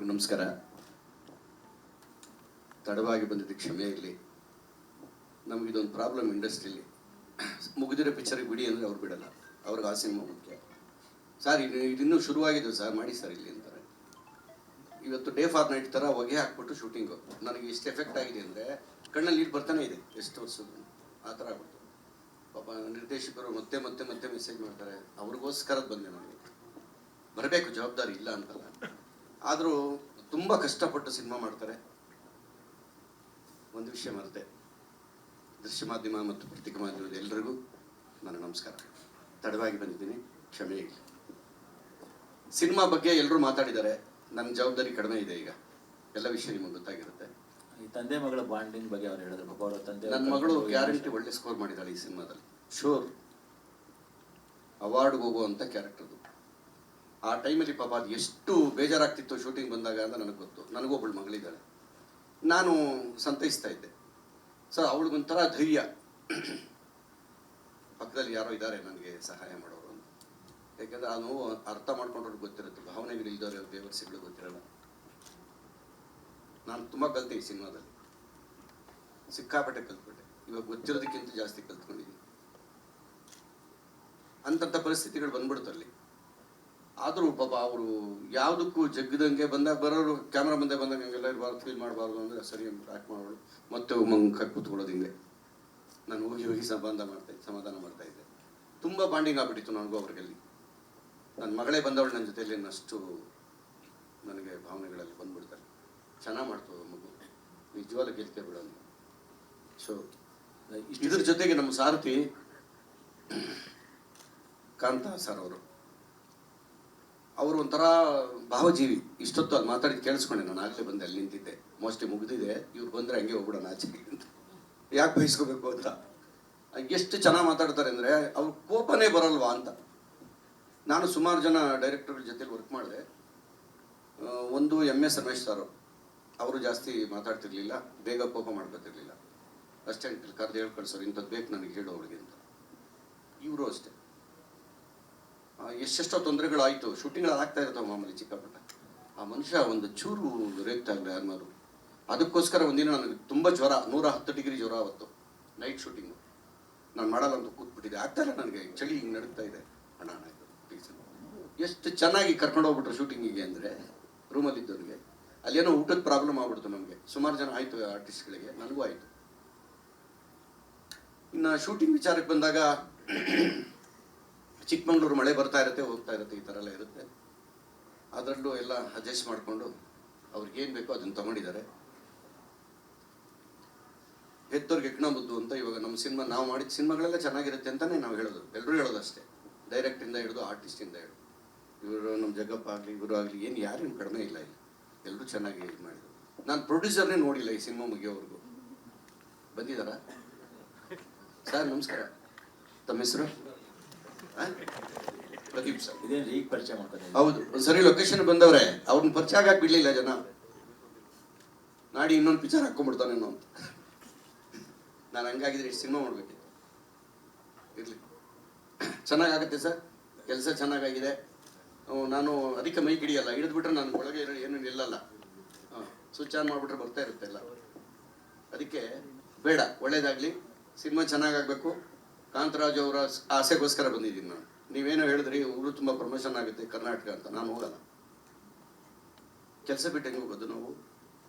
ಎಲ್ರಿಗೂ ನಮಸ್ಕಾರ. ತಡವಾಗಿ ಬಂದಿದ್ದ ಕ್ಷಮೆ ಇರಲಿ. ನಮಗಿದೊಂದು ಪ್ರಾಬ್ಲಮ್ ಇಂಡಸ್ಟ್ರಿಯಲ್ಲಿ, ಮುಗಿದಿರೋ ಪಿಕ್ಚರಿಗೆ ಬಿಡಿ ಅಂದರೆ ಅವ್ರು ಬಿಡಲ್ಲ. ಅವ್ರಿಗೆ ಆ ಸಿನಿಮಾ ಮುಖ್ಯ. ಸರ್ ಇನ್ನೂ ಶುರುವಾಗಿದ್ದು ಸರ್, ಮಾಡಿ ಸರ್ ಇಲ್ಲಿ ಅಂತಾರೆ. ಇವತ್ತು ಡೇ ಫಾರ್ ನೈಟ್ ಥರ ಹೊಗೆ ಹಾಕ್ಬಿಟ್ಟು ಶೂಟಿಂಗು. ನನಗೆ ಎಷ್ಟು ಎಫೆಕ್ಟ್ ಆಗಿದೆ ಅಂದರೆ ಕಣ್ಣಲ್ಲಿ ನೀರು ಬರ್ತಾನೆ ಇದೆ ಎಷ್ಟು ವರ್ಷದ್ದು ಆ ಥರ ಆಗ್ಬಿಡ್ತು. ಪಾಪ ನಿರ್ದೇಶಕರು ಮತ್ತೆ ಮತ್ತೆ ಮತ್ತೆ ಮೆಸೇಜ್ ಮಾಡ್ತಾರೆ. ಅವ್ರಿಗೋಸ್ಕರ ಬಂದೆ ನನಗೆ. ಬರಬೇಕು, ಜವಾಬ್ದಾರಿ ಇಲ್ಲ ಅಂತಲ್ಲ, ಆದರೂ ತುಂಬ ಕಷ್ಟಪಟ್ಟು ಸಿನಿಮಾ ಮಾಡ್ತಾರೆ. ಒಂದು ವಿಷಯ ಮರೆತೆ, ದೃಶ್ಯ ಮಾಧ್ಯಮ ಮತ್ತು ಪತ್ರಿಕಾ ಮಾಧ್ಯಮದ ಎಲ್ಲರಿಗೂ ನನ್ನ ನಮಸ್ಕಾರ. ತಡವಾಗಿ ಬಂದಿದ್ದೀನಿ, ಕ್ಷಮೆ ಇಲ್ಲ. ಸಿನಿಮಾ ಬಗ್ಗೆ ಎಲ್ಲರೂ ಮಾತಾಡಿದ್ದಾರೆ. ನನ್ನ ಜವಾಬ್ದಾರಿ ಕಡಿಮೆ ಇದೆ. ಈಗ ಎಲ್ಲ ವಿಷಯ ನಿಮಗೆ ಗೊತ್ತಾಗಿರುತ್ತೆ. ಈ ತಂದೆ ಮಗಳ ಬಾಂಡಿಂಗ್ ಬಗ್ಗೆ ಅವ್ರು ಹೇಳಿದ್ರು. ಪಾಪ ಅವರ ತಂದೆ, ನನ್ನ ಮಗಳು ಗ್ಯಾರಂಟಿ ಒಳ್ಳೆ ಸ್ಕೋರ್ ಮಾಡಿದ್ದಾಳೆ ಈ ಸಿನಿಮಾದಲ್ಲಿ. ಶೋರ್ ಅವಾರ್ಡ್ಗೆ ಹೋಗುವಂಥ ಕ್ಯಾರೆಕ್ಟರ್ದು. ಆ ಟೈಮಲ್ಲಿ ಪಾಪ ಅದು ಎಷ್ಟು ಬೇಜಾರಾಗ್ತಿತ್ತು ಶೂಟಿಂಗ್ ಬಂದಾಗ ಅಂತ ನನಗೆ ಗೊತ್ತು. ನನಗೊಬ್ಬಳು ಮಗಳಿದ್ದಾಳೆ. ನಾನು ಸಂತೈಸ್ತಾ ಇದ್ದೆ. ಸೊ ಅವಳಿಗೊಂಥರ ಧೈರ್ಯ, ಪಕ್ಕದಲ್ಲಿ ಯಾರೋ ಇದ್ದಾರೆ ನನಗೆ ಸಹಾಯ ಮಾಡೋರು ಅಂತ. ಯಾಕೆಂದರೆ ಆ ನೋವು ಅರ್ಥ ಮಾಡ್ಕೊಂಡ್ರಿಗೆ ಗೊತ್ತಿರುತ್ತೆ. ಭಾವನೆಗಳು ಇದ್ದವ್ರೆ ಬೇವರ್ಸಿಗಳು ಗೊತ್ತಿರಲ್ಲ. ನಾನು ತುಂಬ ಕಲಿತೆ ಈ ಸಿನಿಮಾದಲ್ಲಿ, ಸಿಕ್ಕಾಪಟ್ಟೆ ಕಲ್ತ್ಬಿಟ್ಟೆ. ಇವಾಗ ಗೊತ್ತಿರೋದಕ್ಕಿಂತ ಜಾಸ್ತಿ ಕಲ್ತ್ಕೊಂಡಿದ್ದೀನಿ. ಅಂತಂಥ ಪರಿಸ್ಥಿತಿಗಳು ಬಂದ್ಬಿಡ್ತಲ್ಲಿ. ಆದರೂ ಪಾಪ ಅವರು ಯಾವುದಕ್ಕೂ ಜಗ್ಗದಂಗೆ ಬಂದಾಗ ಬರೋರು, ಕ್ಯಾಮ್ರಾ ಮುಂದೆ ಬಂದಾಗ ಹಂಗೆಲ್ಲ ಇರಬಾರ್ದು, ಫೀಲ್ ಮಾಡಬಾರ್ದು ಅಂದರೆ ಸರಿ ಅಂತ ಆ್ಯಕ್ಟ್ ಮಾಡೋಳು. ಮತ್ತೆ ಮಂಕ ಕೂತ್ಕೊಳ್ಳೋದು ಹಿಂಗೆ. ನಾನು ಹೋಗಿ ಸಮಾಧಾನ ಮಾಡ್ತಾಯಿದ್ದೆ. ತುಂಬ ಬಾಂಡಿಂಗ್ ಆಗ್ಬಿಟ್ಟಿತ್ತು ನನಗೂ ಅವ್ರಿಗಲ್ಲಿ. ನನ್ನ ಮಗಳೇ ಬಂದವಳು ನನ್ನ ಜೊತೆಯಲ್ಲಿ ಅಷ್ಟು ನನಗೆ ಭಾವನೆಗಳಲ್ಲಿ ಬಂದ್ಬಿಡ್ತಾರೆ. ಚೆನ್ನಾಗಿ ಮಾಡ್ತವೆ ಮಗು, ನಿಜವಾಗ್ಲೂ ಗೆಲ್ತೇ ಬಿಡೋದು. ಸೊ ಇದ್ರ ಜೊತೆಗೆ ನಮ್ಮ ಸಾರಥಿ ಕಾಂತ ಸರ್ ಅವರು ಒಂಥರ ಭಾವಜೀವಿ. ಇಷ್ಟೊತ್ತು ಅದು ಮಾತಾಡಿ ಕೇಳಿಸ್ಕೊಂಡೆ. ನಾನು ಆಗಲೇ ಬಂದೆ, ಅಲ್ಲಿ ನಿಂತಿದ್ದೆ. ಮೋಸ್ಟ್ಲಿ ಮುಗಿದಿದೆ, ಇವ್ರು ಬಂದರೆ ಹಂಗೆ ಹೋಗ್ಬಿಡೋಣ ಆಚೆಗೆ ಅಂತ. ಯಾಕೆ ಬಯಸ್ಕೋಬೇಕು ಅಂತ. ಎಷ್ಟು ಚೆನ್ನಾಗಿ ಮಾತಾಡ್ತಾರೆ ಅಂದರೆ ಅವ್ರ ಕೋಪನೇ ಬರಲ್ವಾ ಅಂತ. ನಾನು ಸುಮಾರು ಜನ ಡೈರೆಕ್ಟರ್ಗಳ ಜೊತೆಲಿ ವರ್ಕ್ ಮಾಡಿದೆ. ಒಂದು MS ರಮೇಶ್ ಸಾರು, ಅವರು ಜಾಸ್ತಿ ಮಾತಾಡ್ತಿರ್ಲಿಲ್ಲ, ಬೇಗ ಕೋಪ ಮಾಡ್ಕೊತಿರ್ಲಿಲ್ಲ. ಅಷ್ಟೇ ಕರೆದು ಹೇಳಿ ಕಳ್ಸೋರು, ಇಂಥದ್ದು ಬೇಕು ನನಗೆ ಹೇಳೋ ಅವಳಿಗೆ ಅಂತ. ಇವರು ಅಷ್ಟೇ. ಎಷ್ಟೆಷ್ಟೋ ತೊಂದರೆಗಳಾಯಿತು, ಶೂಟಿಂಗ್ಗಳು ಆಗ್ತಾ ಇರ್ತಾವೆ ಮಾಮೂಲಿ ಚಿಕ್ಕಪಟ್ಟ. ಆ ಮನುಷ್ಯ ಒಂದು ಚೂರು ರೇಗ್ತಾ ಇಲ್ಲ ಯಾರು. ಅದಕ್ಕೋಸ್ಕರ ಒಂದಿನ ನನಗೆ ತುಂಬ ಜ್ವರ, 110 ಡಿಗ್ರಿ ಜ್ವರ ಅವತ್ತು ನೈಟ್ ಶೂಟಿಂಗು. ನಾನು ಮಾಡಲ್ಲ ಅಂತ ಕೂತ್ಬಿಟ್ಟಿದ್ದೆ. ಆಗ್ತಾಯಿಲ್ಲ ನನಗೆ, ಚಳಿ ಹಿಂಗೆ ನಡುತ್ತಾ ಇದೆ. ಅಣ್ಣ ಆಯಿತು ಪ್ಲೀಸ್. ಎಷ್ಟು ಚೆನ್ನಾಗಿ ಕರ್ಕೊಂಡು ಹೋಗ್ಬಿಟ್ರು ಶೂಟಿಂಗಿಗೆ ಅಂದರೆ ರೂಮಲ್ಲಿದ್ದವ್ರಿಗೆ. ಅಲ್ಲೇನೋ ಊಟದ ಪ್ರಾಬ್ಲಮ್ ಆಗ್ಬಿಡ್ತು ನಮಗೆ. ಸುಮಾರು ಜನ ಆಯಿತು ಆರ್ಟಿಸ್ಟ್ಗಳಿಗೆ, ನನಗೂ ಆಯಿತು. ಇನ್ನು ಶೂಟಿಂಗ್ ವಿಚಾರಕ್ಕೆ ಬಂದಾಗ, ಚಿಕ್ಕಮಂಗ್ಳೂರು ಮಳೆ ಬರ್ತಾ ಇರುತ್ತೆ, ಹೋಗ್ತಾ ಇರುತ್ತೆ, ಈ ಥರ ಎಲ್ಲ ಇರುತ್ತೆ. ಅದರಲ್ಲೂ ಎಲ್ಲ ಅಡ್ಜಸ್ಟ್ ಮಾಡಿಕೊಂಡು ಅವ್ರಿಗೇನು ಬೇಕೋ ಅದನ್ನು ತೊಗೊಂಡಿದ್ದಾರೆ. ಹೆತ್ತೋರ್ಗೆ ಎಕ್ಣಬುದ್ದು ಅಂತ. ಇವಾಗ ನಮ್ಮ ಸಿನಿಮಾ, ನಾವು ಮಾಡಿದ ಸಿನಿಮಾಗಳೆಲ್ಲ ಚೆನ್ನಾಗಿರುತ್ತೆ ಅಂತಲೇ ನಾವು ಹೇಳೋದು. ಎಲ್ಲರೂ ಹೇಳೋದು ಅಷ್ಟೇ, ಡೈರೆಕ್ಟಿಂದ ಹಿಡಿದು ಆರ್ಟಿಸ್ಟಿಂದ ಹಿಡಿದು. ಇವರು ನಮ್ಮ ಜಗ್ಗಪ್ಪ ಆಗಲಿ, ಇವರು ಆಗಲಿ, ಏನು ಯಾರೇನು ಕಡಿಮೆ ಇಲ್ಲ. ಇಲ್ಲಿ ಎಲ್ಲರೂ ಚೆನ್ನಾಗಿ ಇದು ಮಾಡಿದ್ರು. ನಾನು ಪ್ರೊಡ್ಯೂಸರ್ನೇ ನೋಡಿಲ್ಲ ಈ ಸಿನಿಮಾ ಮುಗಿಯೋವರೆಗೂ. ಬಂದಿದ್ದಾರಾ ಸರ್? ನಮಸ್ಕಾರ. ತಮ್ಮ ಹೆಸರು? ಪ್ರದೀಪ್ ಸರ್. ಇದೇನು ಈಗ ಪರಿಚಯ ಮಾಡ್ತಾರೆ? ಹೌದು, ಒಂದ್ಸರಿ ಲೊಕೇಶನ್ ಬಂದವ್ರೆ, ಅವ್ರನ್ನ ಪರಿಚಯ ಆಗಕ್ಕೆ ಬಿಡ್ಲಿಲ್ಲ ಜನ. ನಾಡಿ ಇನ್ನೊಂದು ಪಿಕ್ಚರ್ ಹಾಕೊಂಡ್ಬಿಡ್ತಾನೇನೋ ಅಂತ. ನಾನು ಹಂಗಾಗಿದ್ರೆ ಇಷ್ಟು ಸಿನಿಮಾ ಮಾಡ್ಬೇಕಿತ್ತು. ಇರಲಿ, ಚೆನ್ನಾಗಾಗತ್ತೆ ಸರ್, ಕೆಲಸ ಚೆನ್ನಾಗಾಗಿದೆ. ನಾನು ಅದಕ್ಕೆ ಮೈಕ್ ಹಿಡಿಯಲ್ಲ, ಹಿಡಿದ್ಬಿಟ್ರೆ ನಾನು ಒಳಗೆ ಏನು ನಿಲ್ಲಲ್ಲ. ಸ್ವಿಚ್ ಆನ್ ಮಾಡಿಬಿಟ್ರೆ ಬರ್ತಾ ಇರುತ್ತೆ ಎಲ್ಲ. ಅದಕ್ಕೆ ಬೇಡ, ಒಳ್ಳೇದಾಗಲಿ, ಸಿನಿಮಾ ಚೆನ್ನಾಗಾಗಬೇಕು. ಕಾಂತರಾಜ್ ಅವರ ಆಸೆಗೋಸ್ಕರ ಬಂದಿದ್ದೀನಿ ನಾನು. ನೀವೇನೋ ಹೇಳಿದ್ರಿ, ಊರು ತುಂಬ ಪ್ರಮೋಷನ್ ಆಗುತ್ತೆ ಕರ್ನಾಟಕ ಅಂತ. ನಾನು ಹೋಗಲ್ಲ. ಕೆಲಸ ಬಿಟ್ಟು ಹೆಂಗೆ ಹೋಗೋದು ನಾವು?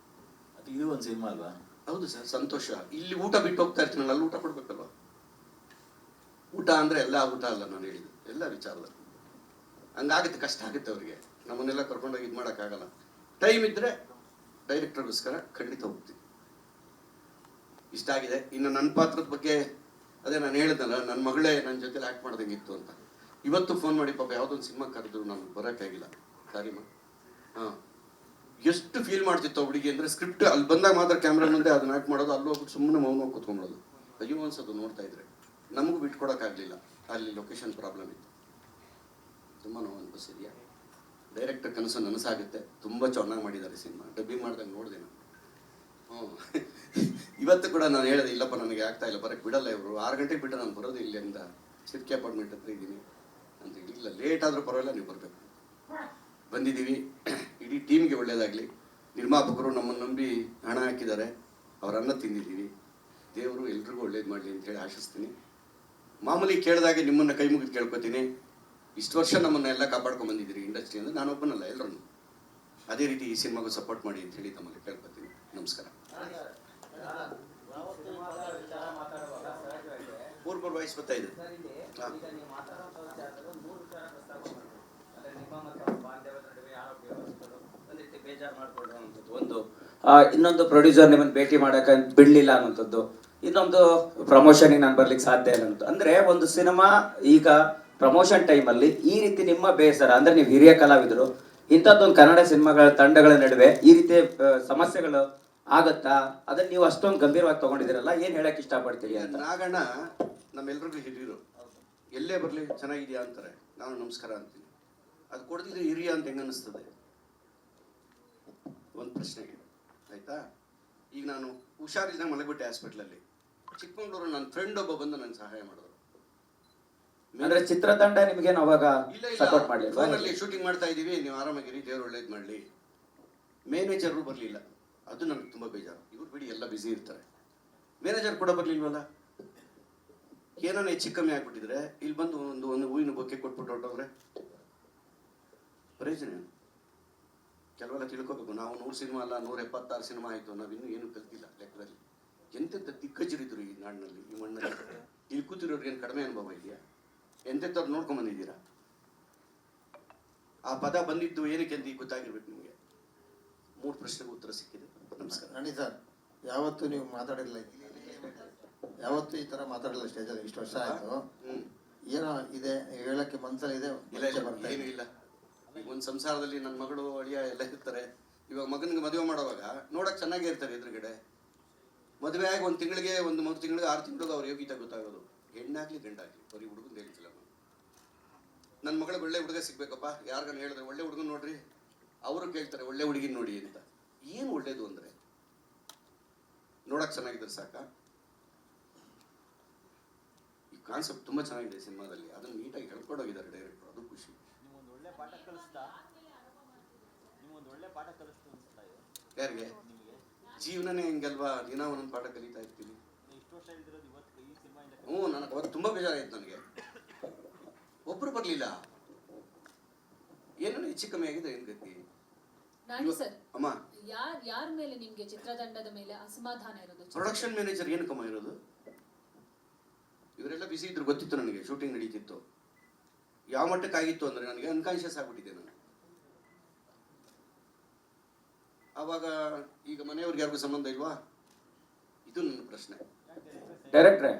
ಅದು ಇದು ಒಂದು ಸಿನಿಮಾ ಅಲ್ವಾ? ಹೌದು ಸರ್, ಸಂತೋಷ. ಇಲ್ಲಿ ಊಟ ಬಿಟ್ಟು ಹೋಗ್ತಾ ಇರ್ತೀನಿ, ಅಲ್ಲಿ ಊಟ ಕೊಡ್ಬೇಕಲ್ವ? ಊಟ ಅಂದರೆ ಎಲ್ಲ ಊಟ ಅಲ್ಲ ನಾನು ಹೇಳಿದ್ದು, ಎಲ್ಲ ವಿಚಾರದಲ್ಲಿ. ಹಂಗಾಗುತ್ತೆ, ಕಷ್ಟ ಆಗುತ್ತೆ ಅವ್ರಿಗೆ. ನಮ್ಮನ್ನೆಲ್ಲ ಕರ್ಕೊಂಡೋಗಿ ಇದು ಮಾಡೋಕ್ಕಾಗಲ್ಲ. ಟೈಮ್ ಇದ್ದರೆ ಡೈರೆಕ್ಟರ್ಗೋಸ್ಕರ ಖಂಡಿತ ಹೋಗ್ತೀನಿ. ಇಷ್ಟ ಆಗಿದೆ. ಇನ್ನು ನನ್ನ ಪಾತ್ರದ ಬಗ್ಗೆ ಅದೇ ನಾನು ಹೇಳಿದ್ನಲ್ಲ, ನನ್ನ ಮಗಳೇ ನನ್ನ ಜೊತೆಲಿ ಆ್ಯಕ್ಟ್ ಮಾಡ್ದಂಗಿತ್ತು ಅಂತ. ಇವತ್ತು ಫೋನ್ ಮಾಡಿ ಪಾಪ ಯಾವುದೊಂದು ಸಿನಿಮಾ ಕರೆದ್ರು, ನಾನು ಬರೋಕ್ಕಾಗಿಲ್ಲ. ಸಾರಿಮ್ಮ. ಎಷ್ಟು ಫೀಲ್ ಮಾಡ್ತಿತ್ತು ಹುಡುಗಿ ಅಂದರೆ, ಸ್ಕ್ರಿಪ್ಟ್ ಅಲ್ಲಿ ಬಂದಾಗ ಮಾತ್ರ ಕ್ಯಾಮ್ರಾ ಮುಂದೆ ಅದನ್ನ ಆ್ಯಕ್ಟ್ ಮಾಡೋದು, ಅಲ್ಲಿ ಹೋಗ್ಬಿಟ್ಟು ಸುಮ್ಮನೆ ಮೌನ ಕೂತ್ಕೊಂಡ್ಬಿಡೋದು. ಅಯ್ಯೋ ಅನ್ಸೋದು ನೋಡ್ತಾ ಇದ್ರೆ. ನಮಗೂ ಬಿಟ್ಕೊಡೋಕ್ಕಾಗಲಿಲ್ಲ, ಅಲ್ಲಿ ಲೊಕೇಶನ್ ಪ್ರಾಬ್ಲಮ್ ಇತ್ತು. ತುಂಬ ನೋವು ಅನ್ಭವಿಸಿದ್ಯಾ. ಡೈರೆಕ್ಟರ್ ಕನಸು ನನಸಾಗುತ್ತೆ. ತುಂಬ ಚೆನ್ನಾಗಿ ಮಾಡಿದ್ದಾರೆ ಸಿನಿಮಾ. ಡಬ್ಬಿಂಗ್ ಮಾಡ್ದಂಗೆ ನೋಡಿದೆ ನಾನು. ಇವತ್ತು ಕೂಡ ನಾನು ಹೇಳಿದೆ, ಇಲ್ಲಪ್ಪ ನನಗೆ ಆಗ್ತಾ ಇಲ್ಲ, ಬರೋಕ್ಕೆ ಬಿಡಲ್ಲ ಇವರು. 6 ಗಂಟೆಗೆ ಬಿಟ್ಟು ನಾನು ಬರೋದು ಇಲ್ಲಿಂದ, ಸಿರ್ಕೆ ಅಪಾರ್ಟ್ಮೆಂಟ್ ಹತ್ರ ಇದ್ದೀನಿ ಅಂತ. ಇಲ್ಲ, ಲೇಟ್ ಆದರೂ ಪರವಾಗಿಲ್ಲ, ನೀವು ಬರಬೇಕು. ಬಂದಿದ್ದೀವಿ. ಇಡೀ ಟೀಮ್ಗೆ ಒಳ್ಳೆಯದಾಗಲಿ. ನಿರ್ಮಾಪಕರು ನಮ್ಮನ್ನು ನಂಬಿ ಹಣ ಹಾಕಿದ್ದಾರೆ, ಅವರ ಅನ್ನ ತಿಂದಿದ್ದೀವಿ. ದೇವರು ಎಲ್ರಿಗೂ ಒಳ್ಳೇದು ಮಾಡಲಿ ಅಂತೇಳಿ ಆಶಿಸ್ತೀನಿ. ಮಾಮೂಲಿ ಕೇಳಿದಾಗೆ ನಿಮ್ಮನ್ನು ಕೈ ಮುಗಿದು ಕೇಳ್ಕೊತೀನಿ. ಇಷ್ಟು ವರ್ಷ ನಮ್ಮನ್ನೆಲ್ಲ ಕಾಪಾಡ್ಕೊಂಡು ಬಂದಿದ್ದೀರಿ ಇಂಡಸ್ಟ್ರಿಯಿಂದ, ನಾನೊಬ್ಬನಲ್ಲ, ಎಲ್ಲರನ್ನು ಅದೇ ರೀತಿ ಈ ಸಿನಿಮಾಗೂ ಸಪೋರ್ಟ್ ಮಾಡಿ ಅಂತ ಹೇಳಿ ತಮ್ಮಲ್ಲಿ ಕೇಳ್ಕೊತೀನಿ. ನಮಸ್ಕಾರ. ಪೂರ್ವ ವಾಯ್ಸ್ ಬರ್ತಾ ಇದೆ. ಒಂದು ಇನ್ನೊಂದು ಪ್ರೊಡ್ಯೂಸರ್ ನಿಮ್ಮನ್ನು ಭೇಟಿ ಮಾಡಕ್ಕೆ ಬಿಡ್ಲಿಲ್ಲ ಅನ್ನೋಂಥದ್ದು, ಇನ್ನೊಂದು ಪ್ರಮೋಷನ್ಗೆ ನಾನು ಬರ್ಲಿಕ್ಕೆ ಸಾಧ್ಯ ಇಲ್ಲ ಅಂತ. ಅಂದ್ರೆ ಒಂದು ಸಿನಿಮಾ ಈಗ ಪ್ರಮೋಷನ್ ಟೈಮಲ್ಲಿ ಈ ರೀತಿ ನಿಮ್ಮ ಬೇಸರ, ಅಂದ್ರೆ ನೀವು ಹಿರಿಯ ಕಲಾವಿದರು, ಇಂಥದ್ದೊಂದು ಕನ್ನಡ ಸಿನಿಮಾಗಳ ತಂಡಗಳ ನಡುವೆ ಈ ರೀತಿ ಸಮಸ್ಯೆಗಳು ಆಗತ್ತಾ? ಅದನ್ನ ನೀವು ಅಷ್ಟೊಂದು ಗಂಭೀರವಾಗಿ ತಗೊಂಡಿದ್ದೀರಲ್ಲ, ಏನ್ ಹೇಳಕ್ ಇಷ್ಟಪಡ್ತೀರಿ ಅಂತ? ನಾಗಣ್ಣ ನಮ್ಮೆಲ್ರಿಗೂ ಹಿರಿಯರು, ಎಲ್ಲೇ ಬರಲಿ ಚೆನ್ನಾಗಿದೆಯಾ ಅಂತಾರೆ, ನಾನು ನಮಸ್ಕಾರ ಅಂತೀನಿ. ಅದು ಕೊಡ್ತಿದ್ರೆ ಹಿರಿಯ ಅಂತ ಹೆಂಗ ಅನಿಸ್ತದೆ? ಒಂದು ಪ್ರಶ್ನೆಗೆ ಆಯ್ತಾ. ಈಗ ನಾನು ಹುಷಾರಿಲ್ಲ, ಮಲಗ್ಬಿಟ್ಟೆ ಹಾಸ್ಪಿಟ್ಲಲ್ಲಿ. ಚಿಕ್ಕಮಂಗ್ಳೂರು ನನ್ನ ಫ್ರೆಂಡ್ ಒಬ್ಬ ಬಂದು ನನ್ನ ಸಹಾಯ ಮಾಡಿದ್ರು. ಅಂದ್ರೆ ಚಿತ್ರತಂಡ ನಿಮ್ಗೇನು ಅವಾಗ ಇಲ್ಲ ಸಪೋರ್ಟ್ ಇಲ್ಲ, ಮಾಡಲಿಲ್ಲ? ಫೋನಲ್ಲಿ ಶೂಟಿಂಗ್ ಮಾಡ್ತಾ ಇದೀವಿ, ನೀವು ಆರಾಮಾಗಿರಿ, ದೇವ್ರು ಒಳ್ಳೇದು ಮಾಡಲಿ. ಮ್ಯಾನೇಜರು ಬರಲಿಲ್ಲ, ಅದು ನನಗೆ ತುಂಬ ಬೇಜಾರು. ಇವ್ರು ಬಿಡಿ ಎಲ್ಲ ಬ್ಯುಸಿ ಇರ್ತಾರೆ, ಮ್ಯಾನೇಜರ್ ಕೂಡ ಬರಲಿಲ್ವಲ್ಲ. ಏನಾನ ಹೆಚ್ಚು ಕಮ್ಮಿ ಆಗ್ಬಿಟ್ಟಿದ್ರೆ ಇಲ್ಲಿ ಬಂದು ಒಂದು ಹೂವಿನ ಬೊಕ್ಕೆ ಕೊಟ್ಬಿಟ್ಟು ಹೊರಟೋದ್ರೆ ಪ್ರಯೋಜನ ಏನು? ಕೆಲವೆಲ್ಲ ತಿಳ್ಕೊಬೇಕು. ನಾವು 100 ಸಿನಿಮಾ ಅಲ್ಲ, 176 ಸಿನಿಮಾ ಆಯಿತು, ನಾವಿನ್ನೂ ಏನು ಕಲ್ತಿಲ್ಲ ಲೆಕ್ಕದಲ್ಲಿ. ಎಂತೆಂಥ ದಿಗ್ಗಜರಿದ್ರು ಈ ನಾಡಿನಲ್ಲಿ, ಈ ಮಣ್ಣಲ್ಲಿ. ಇಲ್ಲಿ ಕೂತಿರೋರಿಗೆ ಏನು ಕಡಿಮೆ ಅನುಭವ ಇದೆಯಾ? ಎಂತೆಂಥವ್ರು ನೋಡ್ಕೊಂಡ್ ಬಂದಿದ್ದೀರಾ? ಆ ಪದ ಬಂದಿದ್ದು ಏನಕ್ಕೆ ಅಂತ ಈಗ ಗೊತ್ತಾಗಿರ್ಬೇಕು ನಿಮಗೆ. 3 ಪ್ರಶ್ನೆಗೆ ಉತ್ತರ ಸಿಕ್ಕಿದೆ. ನಮಸ್ಕಾರ. ನಡಿ ಸರ್, ಯಾವತ್ತು ನೀವು ಮಾತಾಡಿರಲಿಲ್ಲ, ಯಾವತ್ತು ಈ ತರ ಮಾತಾಡಿಲ್ಲ ಸ್ಟೇಜಲ್ಲಿ. ಇಷ್ಟು ವರ್ಷ ಆಯ್ತು, ಏನೋ ಇದೆ ಹೇಳಕ್ಕೆ ಮನ್ಸಲ್ಲಿ ಇದೆ? ಇಲ್ಲ ಇಲ್ಲ, ಏನು ಇಲ್ಲ. ಈಗ ಒಂದು ಸಂಸಾರದಲ್ಲಿ ನನ್ನ ಮಗಳು ಅಳಿಯ ಎಲ್ಲ ಇರ್ತಾರೆ. ಇವಾಗ ಮಗನಿಗೆ ಮದುವೆ ಮಾಡೋವಾಗ ನೋಡಕ್ ಚೆನ್ನಾಗೇ ಇರ್ತಾರೆ ಎದುರುಗಡೆ. ಮದುವೆ ಆಗಿ 1 ತಿಂಗಳಿಗೆ, 3 ತಿಂಗಳಿಗೆ, 6 ತಿಂಗಳಿಗೆ ಅವ್ರ ಯೋಗ್ಯತೆ ಗೊತ್ತಾಗೋದು. ಹೆಣ್ಣಾಗ್ಲಿ ಗಂಡಾಗ್ಲಿ, ಬರೀ ಹುಡುಗನ್ ಹೇಳ್ತಿಲ್ಲ ನಾನು. ನನ್ನ ಮಗಳಿಗೆ ಒಳ್ಳೆ ಹುಡುಗ ಸಿಗ್ಬೇಕಪ್ಪ, ಯಾರಿಗಾನ ಹೇಳಿದ್ರೆ ಒಳ್ಳೆ ಹುಡುಗನ್ ನೋಡ್ರಿ, ಅವರು ಕೇಳ್ತಾರೆ ಒಳ್ಳೆ ಹುಡುಗಿನ ನೋಡಿ ಅಂತ. ಏನು ಒಳ್ಳೇದು ಅಂದ್ರೆ ನೋಡಕ್ ಚೆನ್ನಾಗಿದ್ರೆ ಸಾಕ. ಈ ಕಾನ್ಸೆಪ್ಟ್ ತುಂಬಾ ಚೆನ್ನಾಗಿದೆ ಸಿನಿಮಾದಲ್ಲಿ, ಅದನ್ನ ನೀಟಾಗಿ ಹೇಳ್ಕೊಡೋಗಿದ್ದಾರೆ ಡೈರೆಕ್ಟರ್, ಅದು ಖುಷಿ. ಯಾರಿಗೆ? ಜೀವನನೇ ಹೆಂಗಲ್ವಾ, ದಿನ ಒಂದೊಂದು ಪಾಠ ಕಲಿತಾ ಇರ್ತೀನಿ. ನನಗೆ ಅವತ್ತು ತುಂಬಾ ಬೇಜಾರಾಯ್ತು. ನನಗೆ ಒಬ್ರು ಬರ್ಲಿಲ್ಲ, ಏನೋ ಹೆಚ್ಚು ಕಮ್ಮಿ ಆಗಿದೆ, ಏನ್ ಗತಿ? ನಾಣಿ ಸರ್, ಅಮ್ಮ, ಯಾರ ಮೇಲೆ ನಿಮ್ಗೆ ಚಿತ್ರತಂಡದ ಮೇಲೆ ಅಸಮಾಧಾನ ಇರೋದು? ಪ್ರೊಡಕ್ಷನ್ ಮ್ಯಾನೇಜರ್ ಏನು ಕಮ್ಮ ಇರೋದು? ಇವರೆಲ್ಲ ಬಿಸಿ ಇದ್ರು, ಗೊತ್ತಿತ್ತು ನನಗೆ, ಶೂಟಿಂಗ್ ನಡೀತಿತ್ತು. ಯಾವ ಮಟ್ಟಕ್ಕೆ ಆಗಿತ್ತು ಅಂದ್ರೆ ನನಗೆ ಅನ್ಕಾನ್ಶಿಯಸ್ ಆಗ್ಬಿಟ್ಟಿದೆ ನಾನು ಆವಾಗ. ಈಗ ಮನೆಯವ್ರಿಗೆ ಯಾರಿಗೂ ಸಂಬಂಧ ಇಲ್ವಾ? ಇದು ನನ್ನ ಪ್ರಶ್ನೆ. ಡೈರೆಕ್ಟ್ರೆ,